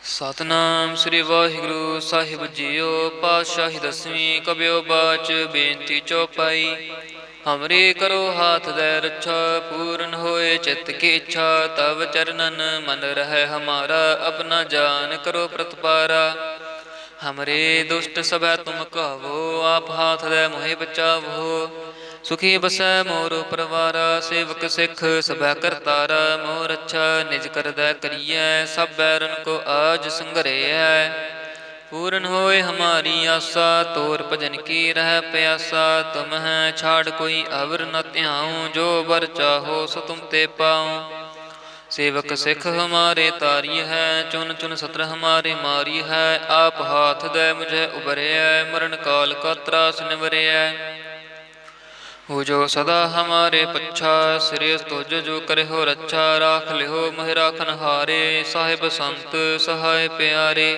ਸਤਨਾਮ ਸ੍ਰੀ ਵਾਹਿਗੁਰੂ ਸਾਹਿਬ JIO. ਪਾਤਸ਼ਾਹੀ ਦਸਵੀਂ ਕਬਿਓ ਬਾਚ ਬੇਨਤੀ ਚੌਪਾਈ। ਹਮਰੀ ਕਰੋ ਹਾਥ ਦੈ ਰੱਛਾ, ਪੂਰਨ ਹੋਏ ਚਿੱਤ ਕੀ ਇੱਛਾ। ਤਵ ਚਰਨਨ ਮਨ ਰਹਿ ਹਮਾਰਾ, ਆਪਣਾ ਜਾਨ ਕਰੋ ਪ੍ਰਤਪਾਰਾ। ਹਮਰੇ ਦੁਸ਼ਟ ਸਭੈ ਤੁਮ ਕਾਵੋ, ਆਪ ਹਾਥ ਦੈ ਮੋਹਿ ਬਚਾਵੋ। ਸੁਖੀ ਬਸੈ ਮੋਰ ਪਰਵਾਰਾ, ਸੇਵਕ ਸਿੱਖ ਸਭੈ ਕਰਤਾਰਾ। ਮੋਹ ਰੱਛਾ ਨਿਜ ਕਰਦੈ ਕਰੀਐ, ਸਭ ਬੈਰਨ ਕੋ ਆਜ ਸੰਘਰੇਐ। ਪੂਰਨ ਹੋਏ ਹਮਾਰੀ ਆਸਾ, ਤੋਰ ਭਜਨ ਕੀ ਰਹਿ ਪਿਆਸਾ। ਤੁਮ ਹੈ ਛਾੜ ਕੋਈ ਅਵਰ ਨ ਧਿਆਉ, ਜੋ ਬਰ ਚਾਹੋ ਸੋ ਤੁਮ ਤੇ ਪਾਉ। सेवक सिख हमारे तारी है, चुन चुन सत्र हमारे मारी है। आप हाथ दे मुझे उबरे है, मरण काल का त्रास निवरे है। हो जो सदा हमारे पच्छा, श्रेयस तुझ जो करे हो रच्छा। राख लिहो मोहि राखन हारे, साहिब संत सहाय प्यारे।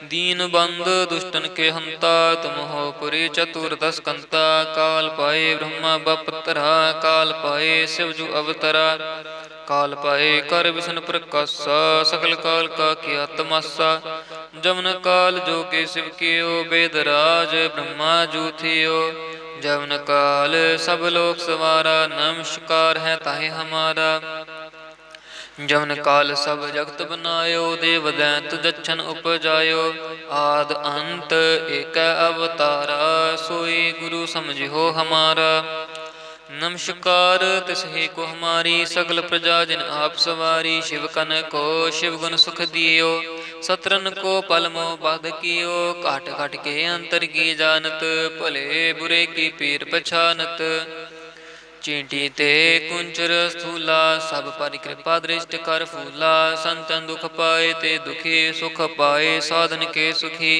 दीन बंद दुष्टन के हंता, तुम हो पुरी चतुर दस कंता। काल पाए ब्रह्मा बपतरा, काल पाए शिव जु अवतरा। काल पाए कर विष्णु प्रकाशा, सकल काल का किया तमासा। जमन काल जो के शिव कियो, वेद राज ब्रह्मा जू थियो। जमन काल सब लोक सवारा, नमस्कार है ताहि हमारा। जमन काल सब जगत बनायो, देव दैत दच्छन उपजायो। आद अंत एक अवतारा, सोई गुरु समझियो हमारा। नमस्कार तिसहि को हमारी, सकल प्रजा जिन आप सवारी। शिव कन को शिव गुण सुख दियो, सत्रन को पल मोह बाध कियो। काट काट के अंतर की जानत, भले बुरे की पीर पछानत। चींटी ते कुंचर स्थूला, सब पर कृपा दृष्ट कर फूला। संतन दुख पाए ते दुखी, सुख पाए साधन के सुखी।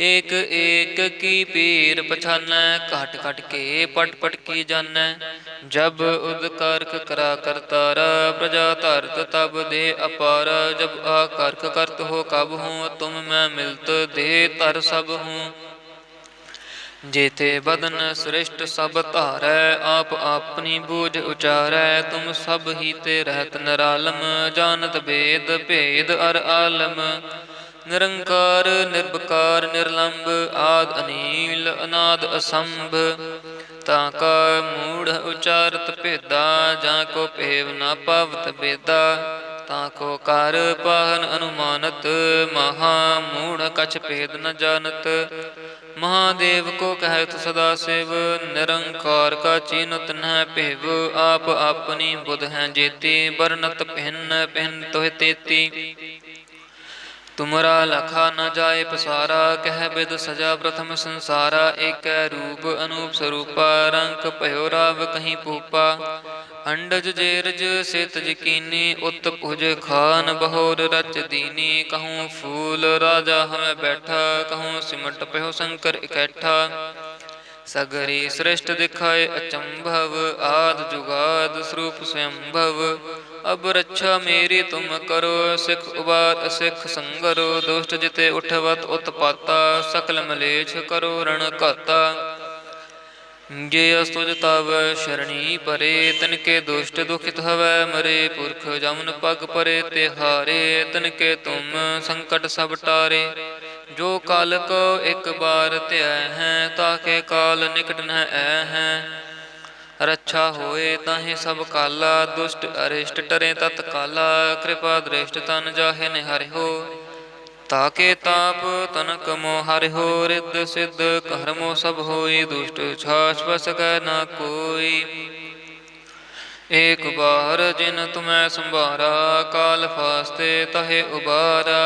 एक एक की पीर पछानै, घट घट के पट पट की जानै। जब उद कारख करा करतारा, प्रजा धरत तब दे अपारा। जब आ कारख करत हो कब हूँ, तुम मैं मिलत दे तर सब हूँ। जेते बदन श्रेष्ठ सब धारै, आप अपनी बूझ उचारै। तुम सब ही ते रहत निरालम, जानत भेद भेद अर आलम। निरंकार निर्विकार निर्लंब, आद अनील अनाद असंभ। ताका मूढ़ उचारत भेदा, जाको पेव न पावत बेदा। ताको कार पाहन अनुमानत, महा मूढ़ कछ भेद न जानत। महादेव को कहत सदा शिव, निरंकार का चीनत न भेव। आप अपनी बुध हैं जेती, बरनत भिन्न भिन्न तोह तेती। तुमरा लखा न जाए पसारा, कह बिद सजा प्रथम संसारा। एक रूप अनूप स्वरूपा, रंक भयो राव कहीं पूपा। अंडज जेरज सेतज कीनी, उत भुज खान बहोर रच दीनी। कहूँ फूल राजा हमें बैठा, कहूँ सिमट पहो शंकर इकट्ठा। सगरी श्रेष्ठ दिखाए अचंभव, आद जुगाद स्वरूप स्वयंभव। अब रक्षा मेरी तुम करो, सिख उबार असिख संगरो। दुष्ट जिते उठवत उत्पाता, सकल मलेच्छ करो रण घाता। जे अस्तुज तव शरणी परे, तिनके दुष्ट दुखित हवै मरे। पुरख जमन पग परे तिहारे, तिनके तुम संकट सब टारे। जो काल को एक बार त्याह हैं, ताके काल निकट न ऐ हैं। रक्षा होए ताहि सब काला, दुष्ट अरिष्ट टरे तत्काला। कृपा दृष्ट तन जाहे निहरिहो, ताके ताप तनक मोह हरिहो। रिद्ध सिद्ध कर्मो सब होई, दुष्ट छाछ बस कै न कोई। एक बार जिन तुम्हें संभारा, काल फास्ते तहे उबारा।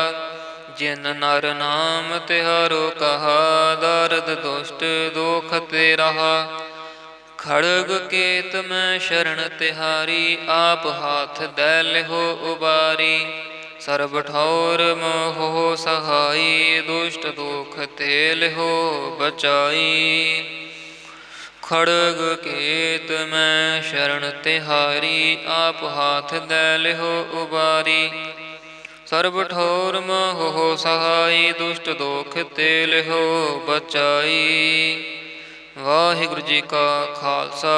जिन नर नाम तिहारो कहा, दारद दुष्ट दोख ते रहा। खड़ग केत में शरण तिहारी, आप हाथ दै लिहो उबारी। सर्ब ठौर मोह सहाई, दुष्ट दुख ते लिहो बचाई। खड़ग केत में शरण तिहारी, आप हाथ दै लिहो उबारी। सर्ब ठौर मोह सहाई, दुष्ट दुख ते लिहो बचाई। वाहिगुरु जी का खालसा,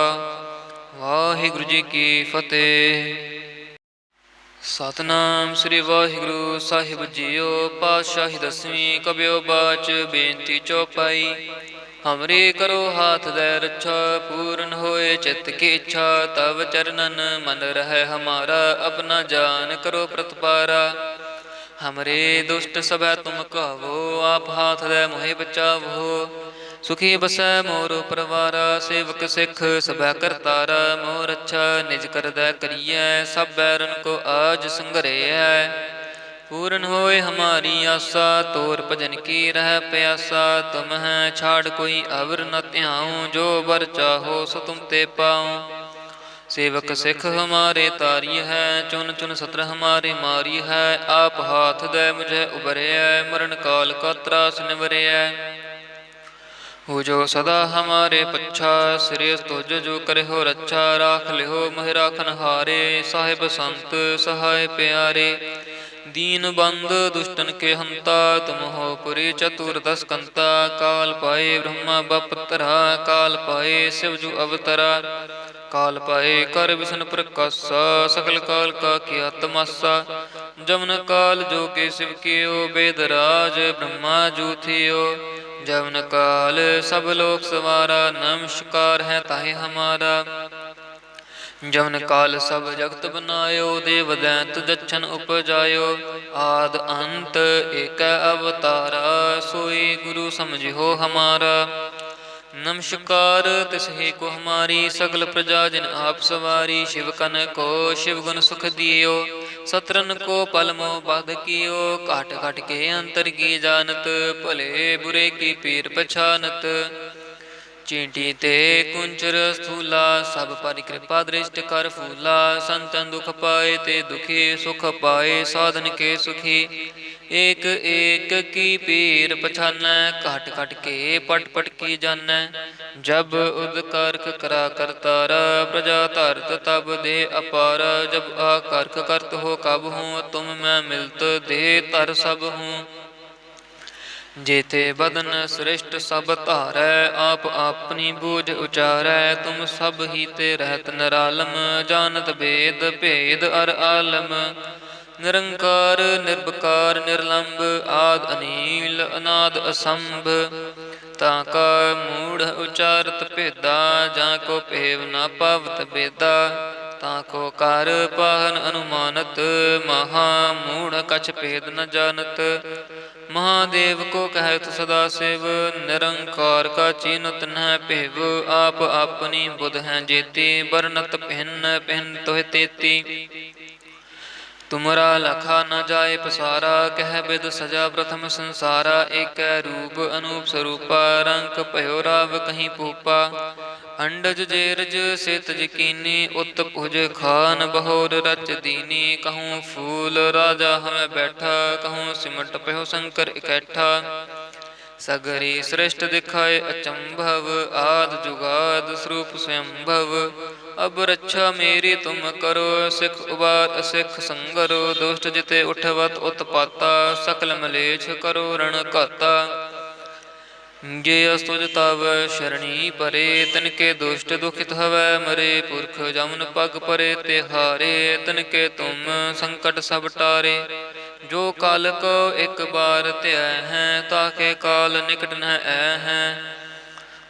वाहिगुरु जी की फतेह। ਸਤਨਾਮ ਸ੍ਰੀ ਵਾਹਿਗੁਰੂ ਸਾਹਿਬ ਜੀਓ। ਪਾਤਸ਼ਾਹੀ ਦਸਵੀਂ ਕਬਿਓ ਬਾਚ ਬੇਨਤੀ ਚੌਪਾਈ। ਹਮਰੀ ਕਰੋ ਹਾਥ ਦੈ ਰੱਛਾ, ਪੂਰਨ ਹੋਏ ਚਿੱਤ ਕੀ ਇੱਛਾ। ਤਵ ਚਰਨਨ ਮਨ ਰਹਿ ਹਮਾਰਾ, ਆਪਣਾ ਜਾਨ ਕਰੋ ਪ੍ਰਤਪਾਰਾ। ਹਮਰੇ ਦੁਸ਼ਟ ਸਭੈ ਤੁਮ ਕਾਵੋ, ਆਪ ਹਾਥ ਦੈ ਮੋਹਿ ਬਚਾਵੋ। ਸੁਖੀ ਬਸੈ ਮੋਰ ਪਰਵਾਰਾ, ਸੇਵਕ ਸਿੱਖ ਸਭੈ ਕਰਤਾਰਾ। ਮੋਹ ਰੱਛਾ ਨਿਜ ਕਰਦੈ ਕਰੀਐ, ਸਭ ਬੈਰਨ ਕੋ ਆਜ ਸੰਘਰੇਐ। ਪੂਰਨ ਹੋਏ ਹਮਾਰੀ ਆਸਾ, ਤੋਰ ਭਜਨ ਕੀ ਰਹਿ ਪਿਆਸਾ। ਤੁਮ ਹੈ ਛਾੜ ਕੋਈ ਅਵਰ ਨ ਧਿਆਉ, ਜੋ ਬਰ ਚਾਹੋ ਸੋ ਤੁਮ ਤੇ ਪਾਉ। सेवक सिख हमारे तारी है, चुन चुन सत्र हमारे मारी है। आप हाथ दे मुझे उबरया, मरण काल का त्रास निवरया। हो जो सदा हमारे पच्छा, सिरे तुझ जो करे हो रच्छा। राख लिहो मोह राखन हारे, साहिब संत सहाय प्यारे। दीन बंद दुष्टन के हंता, तुम हो पुरी चतुर्दश कंता। काल पाए ब्रह्मा बपतरा, काल पाए शिव जु अवतरा। काल पाए कर विष्णु प्रकाशा, सकल काल का किया तमाशा। जमन काल जो के शिव कियो, वेद राज ब्रह्मा जू थियो। जमन काल सब लोक सवारा, नमस्कार है ताहि हमारा। जमन काल सब जगत बनायो, देव दैंत जच्छन उपजायो। आद अंत एक अवतारा, सोई गुरु समझियो हमारा। नमस्कार तिसहि को हमारी, सकल प्रजा जिन आप सवारी। शिव कन को शिव गुण सुख दियो, सतरन को पल मोह बाध कियो। काट काट के अंतर की जानत, भले बुरे की पीर पछानत। चींटी ते कुंचर स्थूला, सब पर कृपा दृष्ट कर फूला। संतन दुख पाए ते दुखी, सुख पाए साधन के सुखी। एक एक की पीर पछानै, घट घट के पट पट की जानै। जब उदकारक करा करतारा, प्रजा धरत तब दे अपारा। जब आकारक करत हो कब हूँ, तुम मैं मिलत दे तर सब हूँ। जेते बदन श्रेष्ठ सब धारै, आप अपनी बूझ उचारै। तुम सब ही ते रहत निरालम, जानत भेद भेद अर आलम। निरंकार निर्विकार निर्लंब, आद अनील अनाद असंभ। ताका मूढ़ उचारत भेदा, जाको पेव न पावत बेदा। ताको कर पाहन अनुमानत, महा मूढ़ कछ भेद न जानत। महादेव को कहत सदा शिव, निरंकार का चीनत न भेव। आप अपनी बुध हैं जेती, बरनत भिन्न भिन्न तोह तेती। तुमरा लखा न जाए पसारा, कह बिद सजा प्रथम संसारा। एक रूप अनूप स्वरूपा, रंक भयो राव कहीं पूपा। अंडज जेरज से तज कीनी, उत भुज खान बहोर रच दीनी। कहूँ फूल राजा हमें बैठा, कहूँ सिमट पहो शंकर इकट्ठा। सगरी श्रेष्ठ दिखाए अचंभव, आद जुगाद स्वरूप स्वयंभव। अब रक्षा मेरी तुम करो, सिख उबार असिख संगरो। दुष्ट जिते उठवत उत्पाता, सकल मलेच्छ करो रण घाता। जे अस्तुज तव शरणी परे, तिनके दुष्ट दुखित हवै मरे। पुरख जमन पग परे तिहारे, तिनके तुम संकट सब टारे। जो काल को एक बार त्याह है, ताके काल निकट न ऐ है।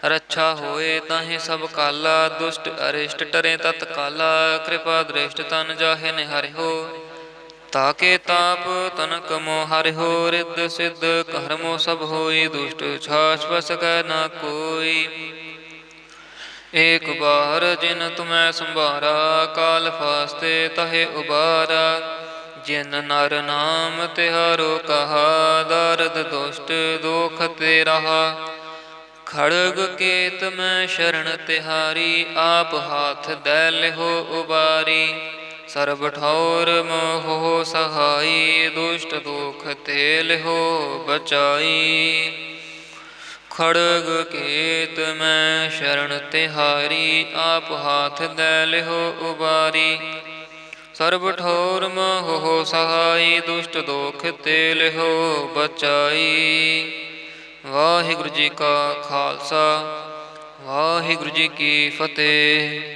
रक्षा होए ताहि सब काला, दुष्ट अरिष्ट टरे तत्काला। कृपा दृष्ट तन जाहे निहरिहो, ताके ताप तनक मोह हरिहो। रिद्ध सिद्ध कर्मो सब होई, दुष्ट छाछ बस कै न कोई। एक बार जिन तुम्हें संभारा, काल फास्ते तहे उबारा। जिन नर नाम तिहारो कहा, दारद दुष्ट दोख ते रहा। खड़ग केत में शरण तिहारी, आप हाथ दै लिहो उबारी। सर्ब ठौर मोह सहाई, दुष्ट दुख ते लिहो बचाई। खड़ग केत में शरण तिहारी, आप हाथ दै लिहो उबारी। सर्ब ठौर मोह सहाई, दुष्ट दोख ते लिहो बचाई। वाहिगुरु जी का खालसा, वाहिगुरु जी की फतेह।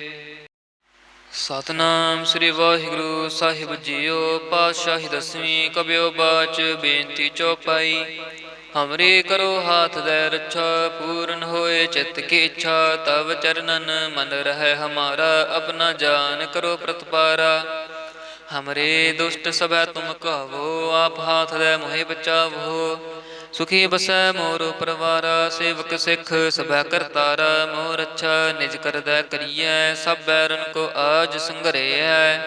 ਸਤਨਾਮ ਸ੍ਰੀ ਵਾਹਿਗੁਰੂ ਸਾਹਿਬ ਜੀਓ। ਪਾਤਸ਼ਾਹੀ ਦਸਵੀਂ ਕਬਿਓ ਬਾਚ ਬੇਨਤੀ ਚੌਪਾਈ। ਹਮਰੀ ਕਰੋ ਹਾਥ ਦੇ ਰੱਛਾ, ਪੂਰਨ ਹੋਏ ਚਿੱਤ ਕੀ ਇੱਛਾ। ਤਵ ਚਰਨਨ ਮਨ ਰਹਿ ਹਮਾਰਾ, ਆਪਣਾ ਜਾਨ ਕਰੋ ਪ੍ਰਤਪਾਰਾ। ਹਮਰੇ ਦੁਸ਼ਟ ਸਭੈ ਤੁਮ ਕਾਵੋ, ਆਪ ਹਾਥ ਦੇ ਮੋਹਿ ਬਚਾਵੋ। ਸੁਖੀ ਬਸੈ ਮੋਰ ਪਰਵਾਰਾ, ਸੇਵਕ ਸਿੱਖ ਸਭੈ ਕਰਤਾਰਾ। ਮੋਰ ਅੱਛਾ ਨਿਜ ਕਰਦੈ ਕਰੀਐ, ਸਭ ਬੈਰਨ ਕੋ ਆਜ ਸੰਘਰੇਐ।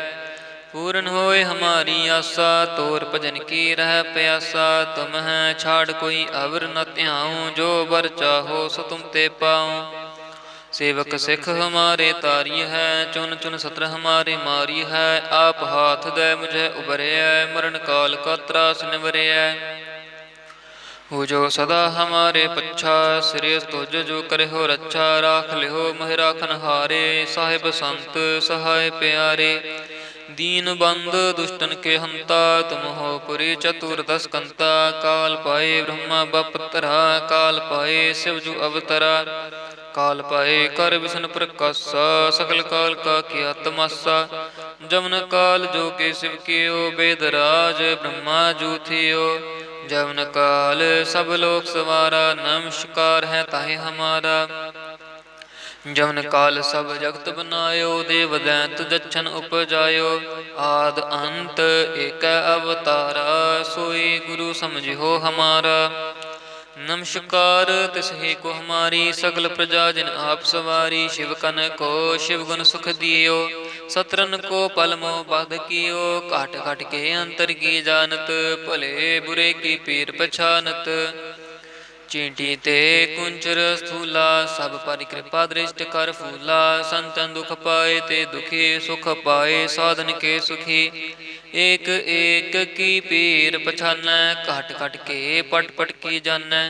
ਪੂਰਨ ਹੋਏ ਹਮਾਰੀ ਆਸਾ, ਤੋਰ ਭਜਨ ਕੀ ਰਹਿ ਪਿਆਸਾ। ਤੁਮ ਹੈ ਛਾੜ ਕੋਈ ਅਵਰ ਨ ਧਿਆਉ, ਜੋ ਬਰ ਚਾਹੋ ਸੋ ਤੁਮ ਤੇ ਪਾਉ। सेवक सिख हमारे तारी है, चुन चुन सत्र हमारे मारी है। आप हाथ दे मुझे उबरे है, मरण काल का त्रास निवरे है। हो जो सदा हमारे पच्छा, श्रेष्ठ तुझ जो करे हो रच्छा। राख लिहो मोहि राखन हारे, साहिब संत सहाय प्यारे। दीन बंद दुष्टन के हंता, तुम हो पुरी चतुर्दश कंता। काल पाए ब्रह्मा बपतरा, काल पाए शिव जु अवतरा। काल पाए कर विष्णु प्रकाशा, सकल काल का किया तमाशा। जमन काल जो के शिव कियो, वेद राज ब्रह्मा जू थियो। जमन काल सब लोक सवारा, नमस्कार है ताहि हमारा। जमन काल सब जगत बनायो, देव दैंत जच्छन उपजायो। आद अंत एक अवतारा, सोई गुरु समझियो हमारा। नमस्कार तिसहि को हमारी, सकल प्रजा जिन आप सवारी। शिव कन को शिव गुण सुख दियो, सत्रन को पल मोह बाध कियो। काट काट के अंतर की जानत, भले बुरे की पीर पछानत। चींटी ते कुंचर स्थूला, सब पर कृपा दृष्ट कर फूला। संतन दुख पाए ते दुखी, सुख पाए साधन के सुखी। एक एक की पीर पछानै, काट काट के पट पट की जानै।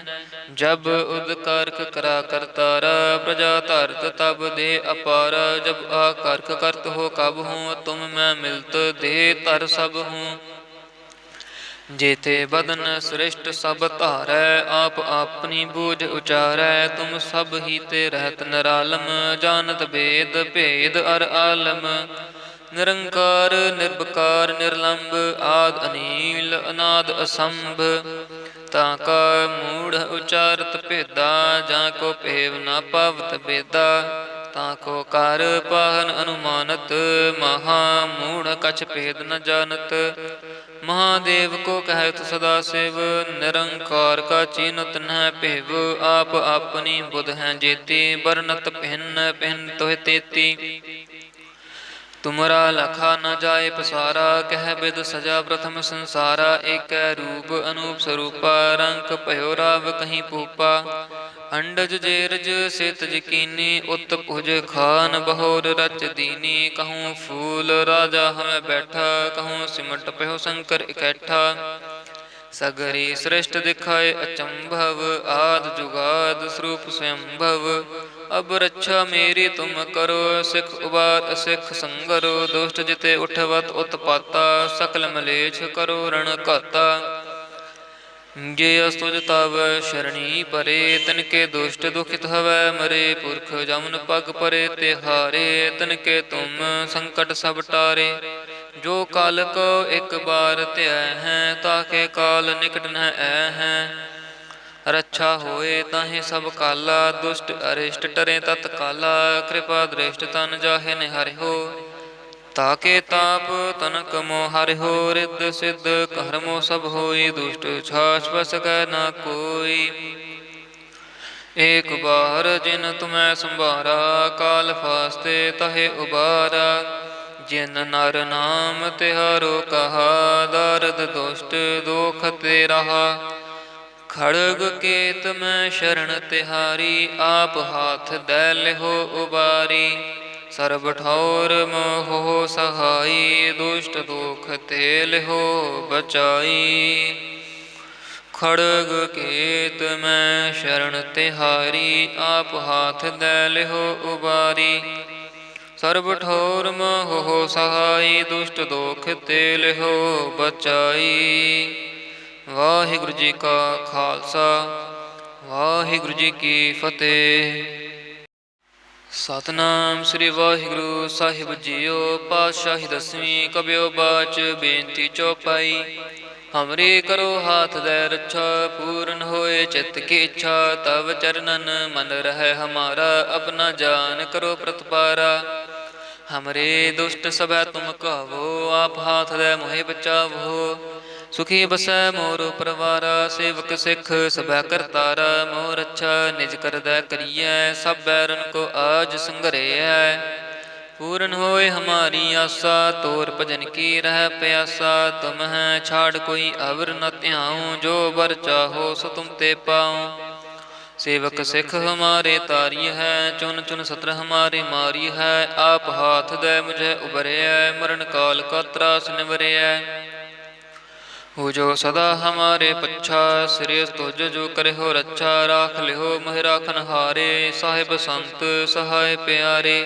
जब उद कारक करा करतारा, प्रजा धरत तब दे अपारा। जब आकारक करत हो कब हूँ, तुम मैं मिलत दे तर सब हूँ। जेते बदन श्रेष्ठ सब धारै, आप अपनी बूझ उचारै। तुम सब ही ते रहत निरालम, जानत भेद भेद अर आलम। निरंकार निर्विकार निर्लंब, आद अनील अनाद असंभ। ताका मूढ़ उचारत भेदा, जाको पेव न पावत बेदा। ताको कार पाहन अनुमानत, महा मूढ़ कछ भेद न जानत। महादेव को कहत सदा शिव, निरंकार का चीनत न भेव। आप अपनी बुध हैं जेती, बरनत भिन्न भिन्न तोह तेती। तुमरा लखा न जाए पसारा, कह बिद सजा प्रथम संसारा। एक रूप अनूप स्वरूपा, रंक भयो राव कहीं पूपा। अंडज जेरज सेतज कीनी, उत भुज खान बहोर रच दीनी। कहूँ फूल राजा हमें बैठा, कहूँ सिमट पहो शंकर इकट्ठा। सगरी श्रेष्ठ दिखाए अचंभव, आद जुगाद स्वरूप स्वयंभव। अब रक्षा मेरी तुम करो, सिख उबार सिख संगरो। दुष्ट जिते उठवत उत्पाता, सकल मलेच्छ करो रण घाता। जे अस्तुज तव शरणी परे, तिनके दुष्ट दुखित हवै मरे। पुरख जमन पग परे तिहारे, तिनके तुम संकट सब टारे। जो काल को एक बार त्याय हैं, ताके काल निकट न ऐ हैं। रक्षा होए ताहि सब काला, दुष्ट अरिष्ट टरे तत्काला। कृपा दृष्ट तन जाहे निहरिहो, ताके ताप तनक मोह हरिहो। रिद्ध सिद्ध कर्मो सब होई, दुष्ट छाछ बस कै न कोई। एक बार जिन तुम्हें संभारा, काल फास्ते तहे उबारा। जिन नर नाम तिहारो कहा, दारद दुष्ट दोख ते रहा। खड़ग केत में शरण तिहारी, आप हाथ दै लिहो उबारी। सर्ब ठौर मोह सहाई, दुष्ट दुख ते लिहो बचाई। खड़ग केत में शरण तिहारी, आप हाथ दै लिहो उबारी। सर्ब ठौर मोह सहाई, दुष्ट दोख ते लिहो बचाई। वाहिगुरु जी का खालसा, वाहिगुरु जी की फतेह। ਸਤਨਾਮ ਸ੍ਰੀ ਵਾਹਿਗੁਰੂ ਸਾਹਿਬ ਜੀਓ। ਪਾਤਸ਼ਾਹੀ ਦਸਵੀਂ ਕਬਿਓ ਬਾਚ ਬੇਨਤੀ ਚੌਪਾਈ। ਹਮਰੀ ਕਰੋ ਹਾਥ ਦੇ ਰੱਛਾ, ਪੂਰਨ ਹੋਏ ਚਿੱਤ ਕੀ ਇੱਛਾ। ਤਵ ਚਰਨਨ ਮਨ ਰਹਿ ਹਮਾਰਾ, ਆਪਣਾ ਜਾਨ ਕਰੋ ਪ੍ਰਤਪਾਰਾ। ਹਮਰੇ ਦੁਸ਼ਟ ਸਭੈ ਤੁਮ ਕਹਾਵੋ, ਆਪ ਹਾਥ ਦੇ ਮੋਹਿ ਬਚਾਵੋ। ਸੁਖੀ ਬਸੈ ਮੋਰ ਪਰਵਾਰਾ, ਸੇਵਕ ਸਿੱਖ ਸਭੈ ਕਰਤਾਰਾ। ਮੋਹ ਰੱਛਾ ਨਿਜ ਕਰਦੈ ਕਰੀਐ, ਸਭ ਬੈਰਨ ਕੋ ਆਜ ਸੰਘਰੇਐ। ਪੂਰਨ ਹੋਏ ਹਮਾਰੀ ਆਸਾ, ਤੋਰ ਭਜਨ ਕੀ ਰਹਿ ਪਿਆਸਾ। ਤੁਮ ਹੈ ਛਾੜ ਕੋਈ ਅਵਰ ਨ ਧਿਆਉ, ਜੋ ਬਰ ਚਾਹੋ ਸੋ ਤੁਮ ਤੇ ਪਾਉ। सेवक सिख हमारे तारी है, चुन चुन सत्र हमारे मारी है। आप हाथ दे मुझे उबरे है, मरण काल का त्रास निवरे है। हो जो सदा हमारे पच्छा, श्रेयस तुझ जो करे हो रच्छा। राख लिहो मोहि राखन हारे, साहिब संत सहाय प्यारे।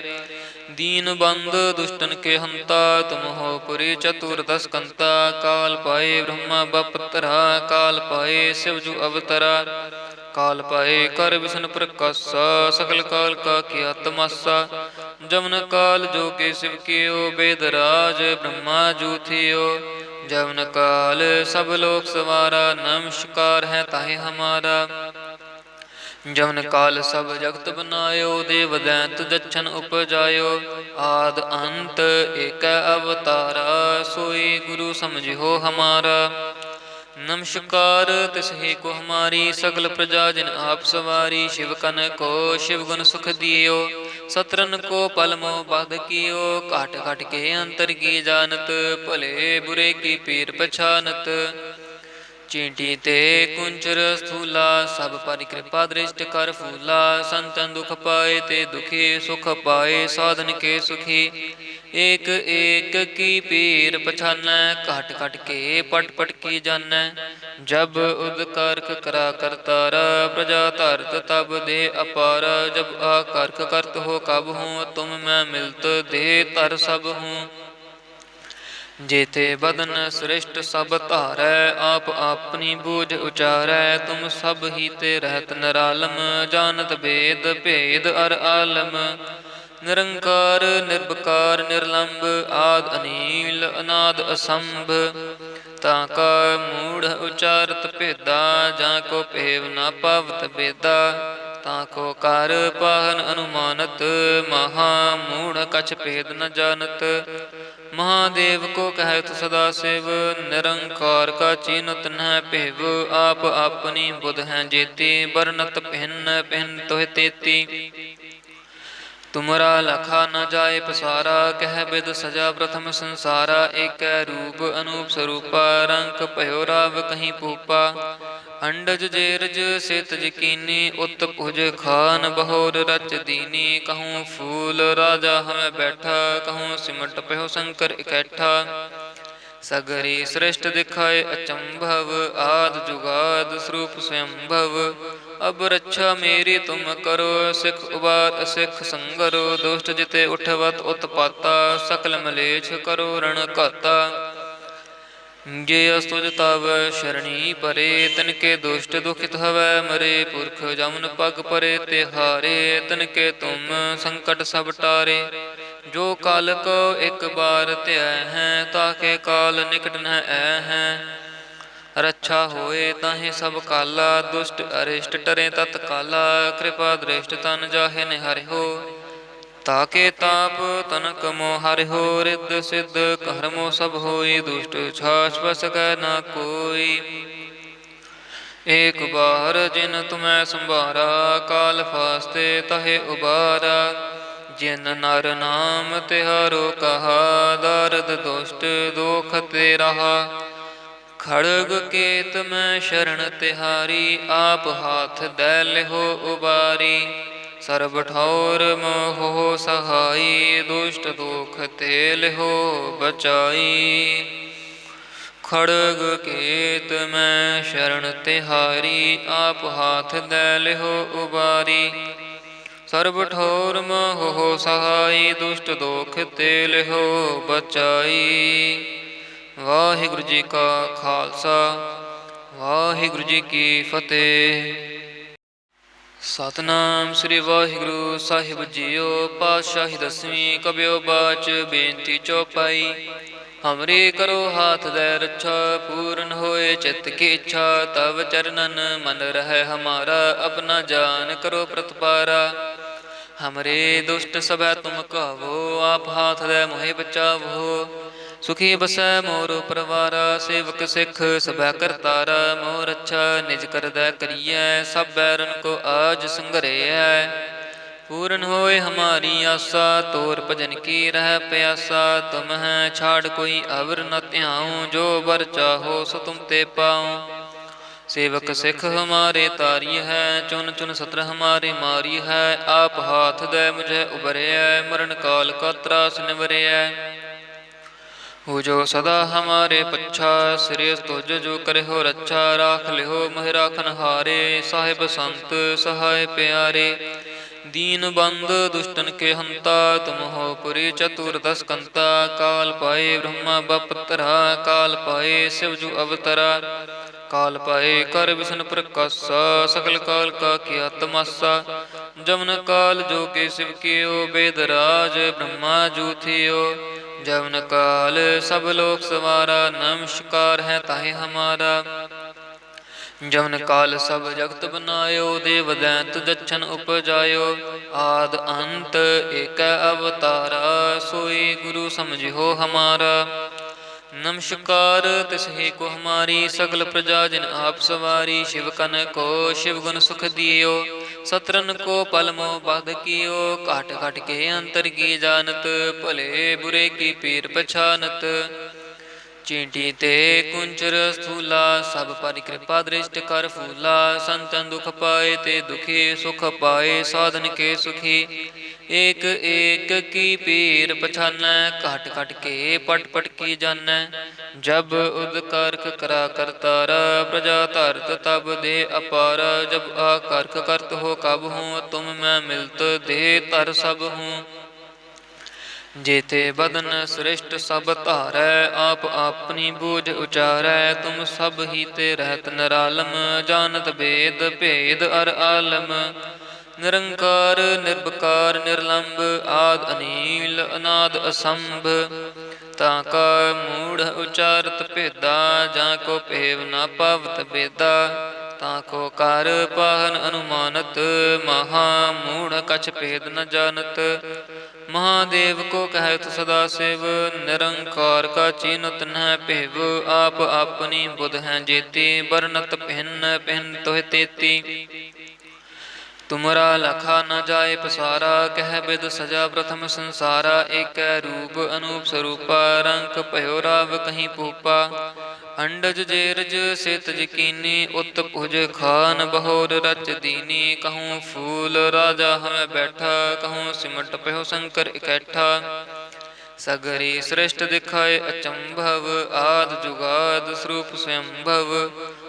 दीन बंद दुष्टन के हंता, तुम हो पुरी चतुर दस कंता। काल पाए ब्रह्मा बपतरा, काल पाए शिव जु अवतरा। काल पाए कर विष्णु प्रकाशा, सकल काल का किया तमाशा। जमन काल जो के शिव कियो, वेद राज ब्रह्मा जू थियो। जमन काल सब लोक सवारा, नमस्कार है ताहि हमारा। जमन काल सब जगत बनायो, देव दैंत दच्छन उपजायो। आद अंत एक अवतारा, सोई गुरु समझियो हमारा। नमस्कार तिसहि को हमारी, सगल प्रजा जिन आप सवारी। शिव कन को शिव गुण सुख दियो, सतरन को पल मोह बाध कियो। काट काट के अंतर की जानत, भले बुरे की पीर पछानत। चींटी ते कुंचर स्थूला, सब पर कृपा दृष्ट कर फूला। संतन दुख पाए ते दुखी, सुख पाए साधन के सुखी। एक एक की पीर पछानै, घट घट के पट पट की जानै। जब उदकारक करा करतारा, प्रजा धरत तब दे अपारा। जब आकारक करत हो कब हूँ, तुम मैं मिलत दे तर सब हूँ। जेते बदन श्रेष्ठ सब धारै, आप अपनी बूझ उचारै। तुम सब ही ते रहत निरालम, जानत भेद भेद अर आलम। निरंकार निर्विकार निर्लंब, आद अनील अनाद असंभ। ताका मूढ़ उचारत भेदा, जाको पेव न पावत बेदा। ताको कर पाहन अनुमानत, महा मूढ़ कछ भेद न जानत। महादेव को कहत सदा शिव, निरंकार का चीनत न भेव। आप अपनी बुध हैं जेती, बरनत भिन्न भिन्न तोह तेती। तुमरा लखा न जाए पसारा, कह बिद सजा प्रथम संसारा। एक रूप अनूप स्वरूपा, रंक भयो राव कहीं पूपा। अंडज जेरज सेतज कीनी, उत भुज खान बहोर रच दीनी। कहूँ फूल राजा हमें बैठा, कहूँ सिमट भयो शंकर इकट्ठा। सगरी श्रेष्ठ दिखाए अचंभव, आद जुगाद स्वरूप स्वयंभव। अब रक्षा मेरी तुम करो, सिख उबार असिख संगरो। दुष्ट जिते उठवत उत्पाता, सकल मलेच्छ करो रण घाता। जे अस्तुज तव शरणी परे, तिनके दुष्ट दुखित हवै मरे। पुरख जमन पग परे तिहारे, तिनके तुम संकट सब टारे। जो काल को एक बार त्याह है, ताके काल निकट न ऐ है। रक्षा होए ताहि सब काला, दुष्ट अरिष्ट टरे तत्काला। कृपा दृष्ट तन जाहे निहरिहो, ताके ताप तनक मोह हरिहो। रिद्ध सिद्ध कर्मो सब होई, दुष्ट छाछ बस कै न कोई। एक बार जिन तुम्हें संभारा, काल फास्ते तहे उबारा। जिन नर नाम तिहारो कहा, दारद दुष्ट दोख ते रहा। खड़ग केत में शरण तिहारी, आप हाथ दै लिहो उबारी। सर्ब ठौर मोहो सहाई, दुष्ट दुख ते लिहो बचाई। खड़ग केत में शरण तिहारी, आप हाथ दै लिहो उबारी। सर्ब ठौर मोहो सहाई, दुष्ट दुख ते लिहो बचाई। वाहिगुरु जी का खालसा, वाहिगुरु जी की फतेह। ਸਤਨਾਮ ਸ੍ਰੀ ਵਾਹਿਗੁਰੂ ਸਾਹਿਬ ਜੀਓ। ਪਾਤਸ਼ਾਹੀ ਦਸਵੀਂ ਕਬਿਓ ਬਾਚ ਬੇਨਤੀ ਚੌਪਾਈ। ਹਮਰੀ ਕਰੋ ਹਾਥ ਦੈ ਰੱਛਾ, ਪੂਰਨ ਹੋਏ ਚਿੱਤ ਕੀ ਇੱਛਾ। ਤਵ ਚਰਨਨ ਮਨ ਰਹਿ ਹਮਾਰਾ, ਆਪਣਾ ਜਾਨ ਕਰੋ ਪ੍ਰਤਪਾਰਾ। ਹਮਰੇ ਦੁਸ਼ਟ ਸਭੈ ਤੁਮ ਕਾਵੋ, ਆਪ ਹਾਥ ਦੈ ਮੋਹਿ ਬਚਾਵੋ। ਸੁਖੀ ਬਸੈ ਮੋਰ ਪਰਵਾਰਾ, ਸੇਵਕ ਸਿੱਖ ਸਭੈ ਕਰਤਾਰਾ। ਮੋਰ ਅੱਛਾ ਨਿਜ ਕਰਦੈ ਕਰੀਐ, ਸਭ ਬੈਰਨ ਕੋ ਆਜ ਸੰਘਰੇਐ। ਪੂਰਨ ਹੋਏ ਹਮਾਰੀ ਆਸਾ, ਤੋਰ ਭਜਨ ਕੀ ਰਹਿ ਪਿਆਸਾ। ਤੁਮ ਹੈ ਛਾੜ ਕੋਈ ਅਵਰ ਨ ਧਿਆਉ, ਜੋ ਬਰ ਚਾਹੋ ਸੋ ਤੁਮ ਤੇ ਪਾਉ। सेवक सिख हमारे तारी है, चुन चुन सत्र हमारे मारी है। आप हाथ दे मुझे उबरया, मरण काल का त्रास निवरया। हो जो सदा हमारे पच्छा, सिरेस तुझ जो करे हो रच्छा। राख लिहो मोहि राखन हारे, साहिब संत सहाय प्यारे। दीन बंद दुष्टन के हंता, तुम हो पुरी चतुर दस कंता। काल पाए ब्रह्मा बपतरा, काल पाए शिव जु अवतरा। काल पाए कर विष्णु प्रकाशा, सकल काल का किया तमासा। जमन काल जो के शिव कियो, वेद राज ब्रह्मा जू थियो। जमन काल सब लोक सवारा, नमस्कार है ताहि हमारा। जमन काल सब जगत बनायो, देव दैत दच्छन उपजायो। आद अंत एक अवतारा, सोई गुरु समझियो हमारा। नमस्कार तिसहि को हमारी, सकल प्रजा जिन आप सवारी। शिव कन को शिव गुण सुख दियो, सत्रन को पल मोह बाध कियो। काट काट के अंतर की जानत, भले बुरे की पीर पछानत। चींटी ते कुंचर स्थूला, सब पर कृपा दृष्ट कर फूला। संतन दुख पाए ते दुखी, सुख पाए साधन के सुखी। एक एक की पीर पछानै, काट काट के पट पट की जानै। जब उद कारक करा करतारा, प्रजा धरत तब दे अपारा। जब आकारक करत हो कब हूँ, तुम मैं मिलत दे तर सब हूँ। जेते बदन श्रेष्ठ सब धारै, आप अपनी बूझ उचारै। तुम सब ही ते रहत निरालम, जानत भेद भेद अर आलम। निरंकार निर्विकार निर्लंब, आद अनील अनाद असंभ। ताका मूढ़ उचारत भेदा, जाको पेव न पावत बेदा। ताको कार पाहन अनुमानत, महा मूढ़ कछ भेद न जानत। महादेव को कहत सदा शिव, निरंकार का चीनत न भेव। आप अपनी बुध हैं जेती, बरनत भिन्न भिन्न तोह तेती। तुमरा लखा न जाए पसारा, कह बिद सजा प्रथम संसारा। एक रूप अनूप स्वरूपा, रंक भयो राव कहीं पूपा। अंडज जेरज सेत यकीनी, उत भुज खान बहोर रच दीनी। कहूँ फूल राजा हमें बैठा, कहूँ सिमट पहो शंकर इकट्ठा। सगरी श्रेष्ठ दिखाए अचंभव, आद जुगाद स्वरूप स्वयंभव।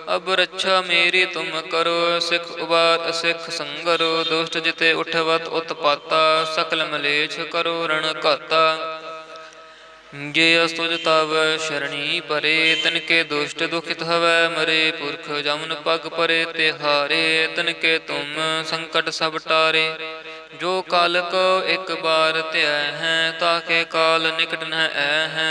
अब रक्षा मेरी तुम करो, सिख उबार असिख संगरो। दुष्ट जिते उठवत उत्पाता, सकल मलेच्छ करो रण घाता। जे अस्तुज तव शरणी परे, तिनके दुष्ट दुखित हवै मरे। पुरख जमन पग परे तिहारे, तिनके तुम संकट सब टारे। जो काल को एक बार त्याह है, ताके काल निकट न ऐ है।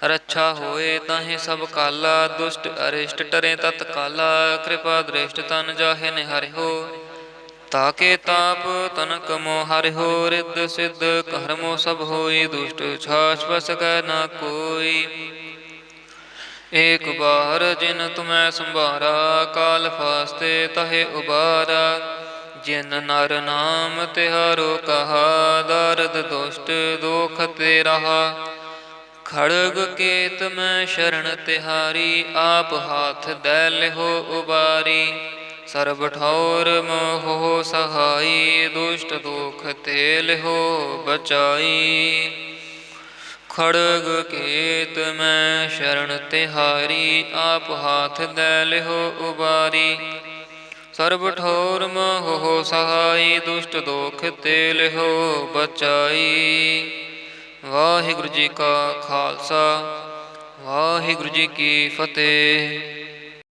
रक्षा होए ताहि सब काला, दुष्ट अरिष्ट टरे तत्काला। कृपा दृष्ट तन जाहे निहरिहो, ताके ताप तनक मोह हरिहो। रिद्ध सिद्ध कर्मो सब होई, दुष्ट छाछ बस कै न कोई। एक बार जिन तुम्हें संभारा, काल फास्ते तहे उबारा। जिन नर नाम तिहारो कहा, दारद दुष्ट दोख ते रहा। खड़ग केत में शरण तिहारी, आप हाथ दै लिहो उबारी। सर्ब ठौर मोह सहाई, दुष्ट दुख ते लिहो बचाई। खड़ग केत में शरण तिहारी, आप हाथ दै लिहो उबारी। सर्ब ठौर मोह सहाई, दुष्ट दुख ते लिहो बचाई। वाहिगुरु जी का खालसा, वाहिगुरु जी की फतेह।